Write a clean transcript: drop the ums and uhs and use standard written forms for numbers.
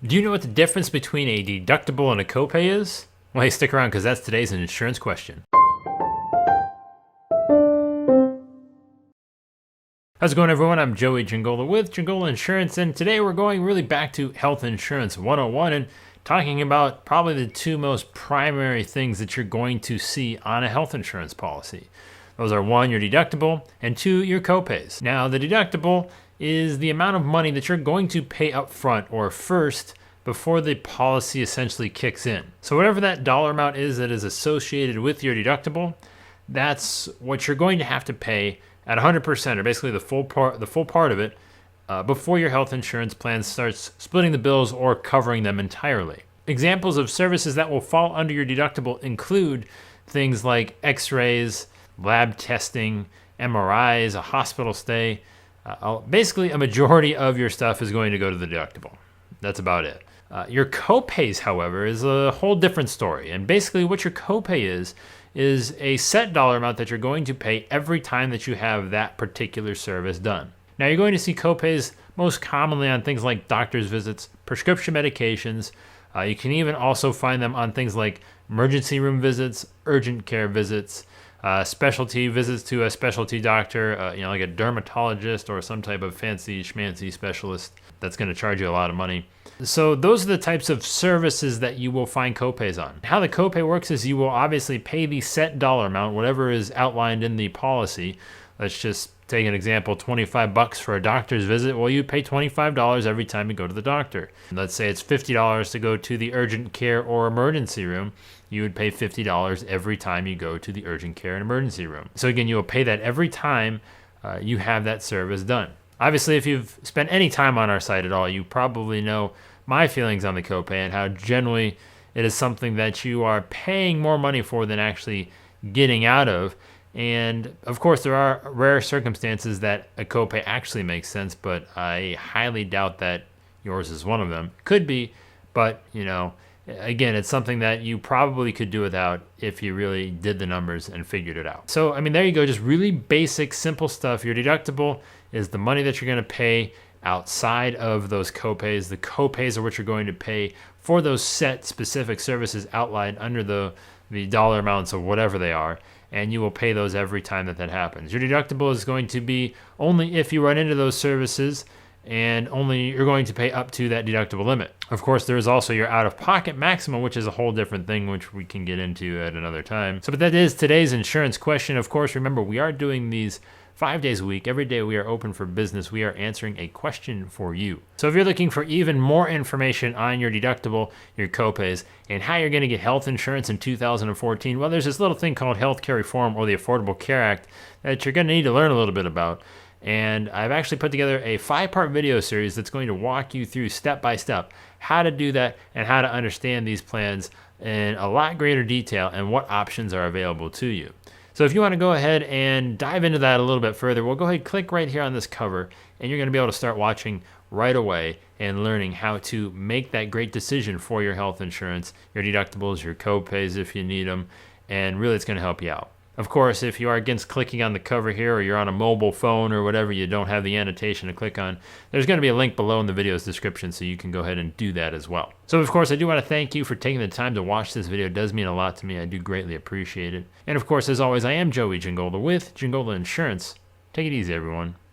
Do you know what the difference between a deductible and a copay is? Well, hey, stick around because that's today's insurance question. How's it going, everyone? I'm Joey Giangola with Giangola Insurance, and today we're going really back to Health Insurance 101 and talking about probably the two most primary things that you're going to see on a health insurance policy. Those are one, your deductible, and two, your copays. Now, the deductible is the amount of money that you're going to pay up front or first before the policy essentially kicks in. So whatever that dollar amount is that is associated with your deductible, that's what you're going to have to pay at 100%, or basically the full part of it, before your health insurance plan starts splitting the bills or covering them entirely. Examples of services that will fall under your deductible include things like x-rays, lab testing, MRIs, a hospital stay. Basically, a majority of your stuff is going to go to the deductible. That's about it. Your copays, however, is a whole different story. And basically what your copay is a set dollar amount that you're going to pay every time that you have that particular service done. Now, you're going to see copays most commonly on things like doctor's visits, prescription medications. You can even also find them on things like emergency room visits, urgent care visits, specialty visits to a specialty doctor, like a dermatologist or some type of fancy schmancy specialist that's going to charge you a lot of money. So those are the types of services that you will find copays on. How the copay works is you will obviously pay the set dollar amount, whatever is outlined in the policy. Let's just take an example, $25 for a doctor's visit. Well, you pay $25 every time you go to the doctor. Let's say it's $50 to go to the urgent care or emergency room. You would pay $50 every time you go to the urgent care and emergency room. So again, you will pay that every time you have that service done. Obviously, if you've spent any time on our site at all, you probably know my feelings on the copay and how generally it is something that you are paying more money for than actually getting out of. And of course, there are rare circumstances that a copay actually makes sense, but I highly doubt that yours is one of them. Could be, but again, it's something that you probably could do without if you really did the numbers and figured it out. So, there you go, just really basic, simple stuff. Your deductible is the money that you're going to pay outside of those copays. The copays are what you're going to pay for those set specific services outlined under the dollar amounts of whatever they are, and you will pay those every time that happens. Your deductible is going to be only if you run into those services, and only you're going to pay up to that deductible limit. Of course, there is also your out-of-pocket maximum, which is a whole different thing, which we can get into at another time. But that is today's insurance question. Of course, remember, we are doing these 5 days a week. Every day we are open for business. We are answering a question for you. So if you're looking for even more information on your deductible, your copays, and how you're going to get health insurance in 2014, well, there's this little thing called healthcare reform, or the Affordable Care Act, that you're going to need to learn a little bit about. And I've actually put together a 5-part video series that's going to walk you through step by step how to do that and how to understand these plans in a lot greater detail and what options are available to you. So if you want to go ahead and dive into that a little bit further, well, go ahead, click right here on this cover, and you're going to be able to start watching right away and learning how to make that great decision for your health insurance, your deductibles, your copays if you need them, and really it's going to help you out. Of course, if you are against clicking on the cover here, or you're on a mobile phone or whatever, you don't have the annotation to click on, there's going to be a link below in the video's description, so you can go ahead and do that as well. So of course, I do want to thank you for taking the time to watch this video. It does mean a lot to me. I do greatly appreciate it. And of course, as always, I am Joey Giangola with Giangola Insurance. Take it easy, everyone.